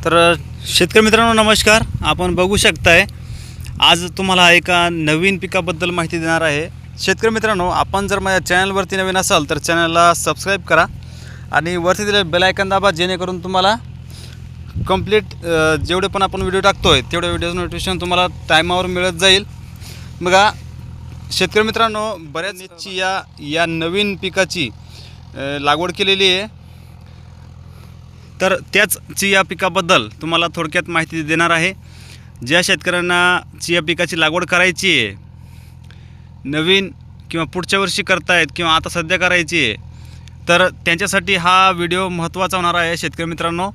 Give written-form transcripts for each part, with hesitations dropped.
तर शेतकरी मित्रांनो नमस्कार. आपण बघू शकताय आज तुम्हाला एका नवीन पिकाबद्दल माहिती देणार आहे. शेतकरी मित्रांनो, आपण जर माझ्या चॅनलवरती नवीन असाल तर चॅनलला सबस्क्राईब करा आणि वरती दिलेलं बेल आयकॉन दाबा, जेणेकरून तुम्हाला कंप्लीट जेवढे पण आपण व्हिडिओ टाकतोय तेवढे व्हिडिओचं नोटिफिकेशन तुम्हाला टायमावर मिळत जाईल. बघा शेतकरी मित्रांनो, बऱ्याच या नवीन पिकाची लागवड केलेली आहे. तर त्याच चिया पिकाबद्दल तुम्हाला थोडक्यात माहिती देणार आहे. ज्या शेतकऱ्यांना चिया पिकाची लागवड करायची आहे, नवीन किंवा पुढच्या वर्षी करतायत किंवा आता सध्या करायची आहे, तर त्यांच्यासाठी हा व्हिडिओ महत्त्वाचा होणार आहे. शेतकरी मित्रांनो,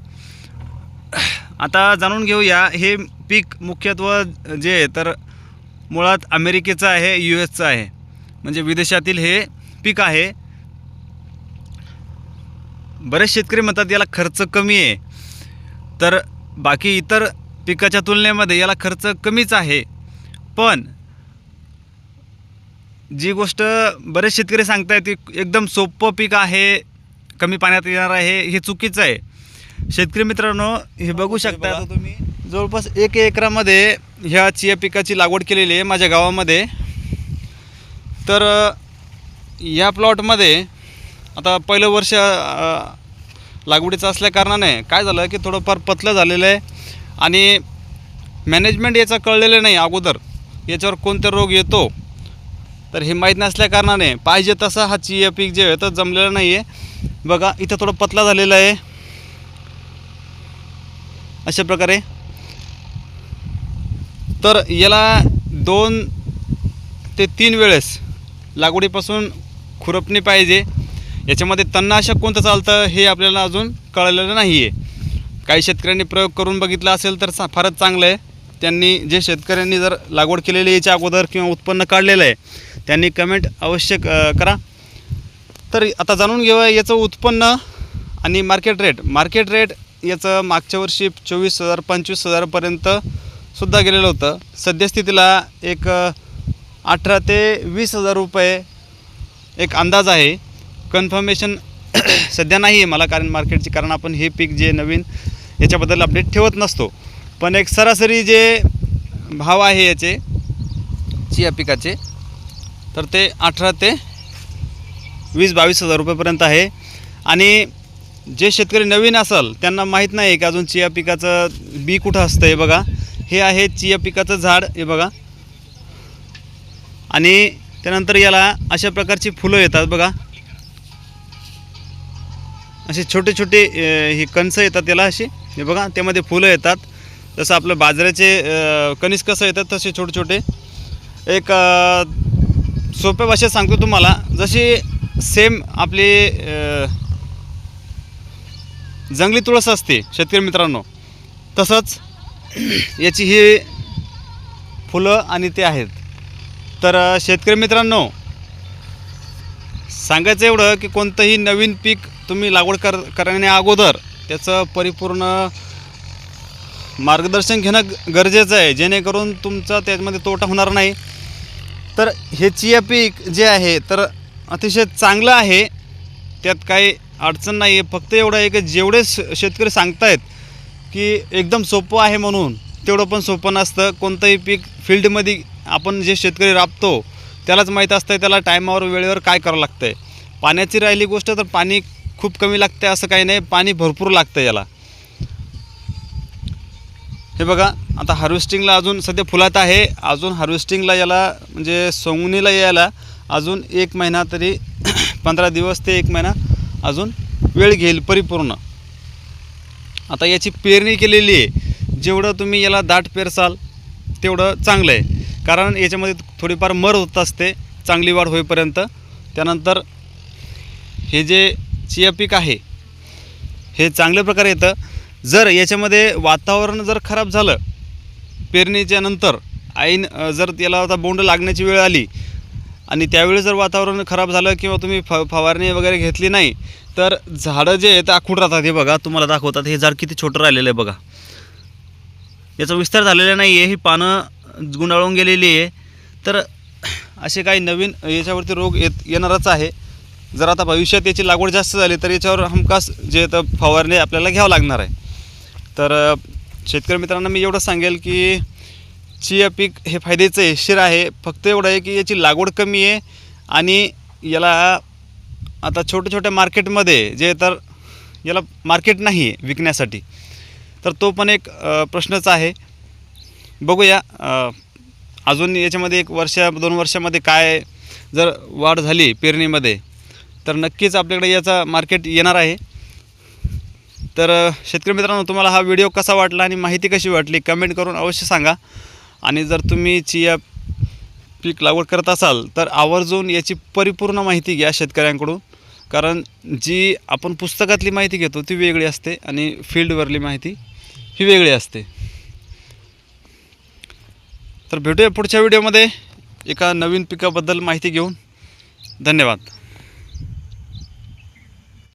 आता जाणून घेऊया. हे पीक मुख्यत्वे जे तर मुळात अमेरिकेचं आहे, US चं आहे, म्हणजे विदेशातील हे पीक आहे. बरेच शेतकरी म्हणतात याला खर्च कमी आहे, तर बाकी इतर पिकाच्या तुलनेमध्ये याला खर्च कमीच आहे. पण जी गोष्ट बरेच शेतकरी सांगतायत की एकदम सोपं पीक आहे, कमी पाण्यात येणार आहे, हे चुकीचं आहे. शेतकरी मित्रांनो, हे बघू शकता तुम्ही, जवळपास 1 एकरामध्ये ह्या चिया पिकाची लागवड केलेली आहे माझ्या गावामध्ये. तर या प्लॉटमध्ये आता पहिलं वर्ष लागवडीचं असल्याकारणाने काय झालं की थोडंफार पतलं झालेलं आहे आणि मॅनेजमेंट याचा कळलेलं नाही अगोदर, याच्यावर कोणते रोग येतो तर हे माहीत नसल्याकारणाने पाहिजे तसा हा चिया पीक जे आहे तर जमलेलं नाही आहे. बघा इथं थोडं पतला झालेलं आहे अशा प्रकारे. तर याला 2 ते 3 वेळेस लागवडीपासून खुरपणी पाहिजे. याच्यामध्ये तणनाशक कोणतं चालतं हे आपल्याला अजून कळलेलं नाही आहे. काही शेतकऱ्यांनी प्रयोग करून बघितला असेल तर फारच चांगलं आहे. त्यांनी जे शेतकऱ्यांनी जर लागवड केलेली याच्या अगोदर किंवा उत्पन्न काढलेलं आहे त्यांनी कमेंट अवश्य करा. तर आता जाणून घेऊया याचं उत्पन्न आणि मार्केट रेट याचं मागच्या वर्षी 24,000 25,000पर्यंत सुद्धा गेलेलं होतं. सद्यस्थितीला एक 18 ते 20,000 रुपये एक अंदाज आहे. कन्फर्मेशन सध्या नाही आहे मला कारण आपण हे पीक जे नवीन याच्याबद्दल अपडेट ठेवत नसतो. पण एक सरासरी जे भाव आहे याचे चिया पिकाचे तर ते 18 ते 20-22,000 रुपयेपर्यंत आहे. आणि जे शेतकरी नवीन असेल त्यांना माहीत नाही की अजून चिया पिकाचं बी कुठं असतं. हे बघा, हे आहे चिया पिकाचं झाड, हे बघा. आणि त्यानंतर याला अशा प्रकारची फुलं येतात बघा, असे छोटे छोटे ही कणसं येतात याला अशी, हे बघा त्यामध्ये फुलं येतात. जसं आपलं बाजऱ्याचे कणीस कसं येतात तसे छोटे छोटे. एक सोप्या भाषेत सांगतो तुम्हाला, जशी सेम आपली जंगली तुळस असते शेतकरी मित्रांनो, तसंच याची ही फुलं आणि ते आहेत. तर शेतकरी मित्रांनो, सांगायचं एवढं की कोणतंही नवीन पीक तुम्ही लागवड करण्या अगोदर त्याचं परिपूर्ण मार्गदर्शन घेणं गरजेचं आहे, जेणेकरून तुमचा त्यामध्ये तोटा होणार नाही. तर हे चिया पीक जे आहे तर अतिशय चांगलं आहे, त्यात काही अडचण नाही आहे. फक्त एवढं आहे की जेवढे शेतकरी सांगतायत की एकदम सोपं आहे म्हणून, तेवढं पण सोपं नसतं. कोणतंही पीक फील्डमध्ये आपण जे शेतकरी राबतो त्यालाच माहीत असतं त्याला टायमावर वेळेवर काय करावं लागतं आहे. पाण्याची राहिली गोष्ट तर पाणी खूप कमी लागते असं काही नाही, पाणी भरपूर लागतं याला. हे बघा, आता हार्वेस्टिंगला अजून सध्या फुलात आहे, अजून हार्वेस्टिंगला याला म्हणजे सोंगणीला यायला अजून 1 महिना तरी 15 दिवस ते 1 महिना अजून वेळ घेईल परिपूर्ण. आता याची पेरणी केलेली आहे, जेवढं तुम्ही याला दाट पेरसाल तेवढं चांगलं आहे. कारण याच्यामध्ये थोडीफार मर होत असते चांगली वाढ होईपर्यंत. त्यानंतर हे जे चिया पीक आहे हे चांगल्या प्रकारे येतं. जर याच्यामध्ये वातावरण जर खराब झालं पेरणीच्या नंतर, जर त्याला आता बोंड लागण्याची वेळ आली आणि त्यावेळी जर वातावरण खराब झालं किंवा तुम्ही फवारणी वगैरे घेतली नाही तर झाडं जे आहेत आखूड राहतात. हे बघा तुम्हाला दाखवतात, हे झाड किती छोटं राहिलेलं आहे बघा, याचा विस्तार झालेला नाही आहे, ही पानं गुंडाळून गेलेली आहे. तर असे काही नवीन याच्यावरती रोग येणारच आहे. जर आता भविष्यात याची लागवड जास्त झाली तर याच्यावर हमखास जे तर फवारणी आपल्याला घ्यावं लागणार आहे. तर शेतकरी मित्रांना मी एवढं सांगेल की चिया पीक हे फायदेशीर आहे. फक्त एवढं आहे की याची लागवड कमी आहे आणि याला आता छोट्या मार्केटमध्ये जे तर याला मार्केट नाही आहे विकण्यासाठी, तर तो पण एक प्रश्नच आहे. बघूया अजून याच्यामध्ये 1-2 वर्षामध्ये काय जर वाढ झाली पेरणीमध्ये तर नक्कीच आपल्याकडे याचा मार्केट येणार आहे. तर शेतकरी मित्रांनो, तुम्हाला हा व्हिडिओ कसा वाटला आणि माहिती कशी वाटली कमेंट करून अवश्य सांगा. आणि जर तुम्ही चिया पीक लागवड करत असाल तर आवर्जून याची परिपूर्ण माहिती घ्या शेतकऱ्यांकडून, कारण जी आपण पुस्तकातली माहिती घेतो ती वेगळी असते आणि फील्डवरली माहिती ही वेगळी असते. तर भेटूया पुढच्या व्हिडिओमध्ये एका नवीन पिकाबद्दल माहिती घेऊन. धन्यवाद.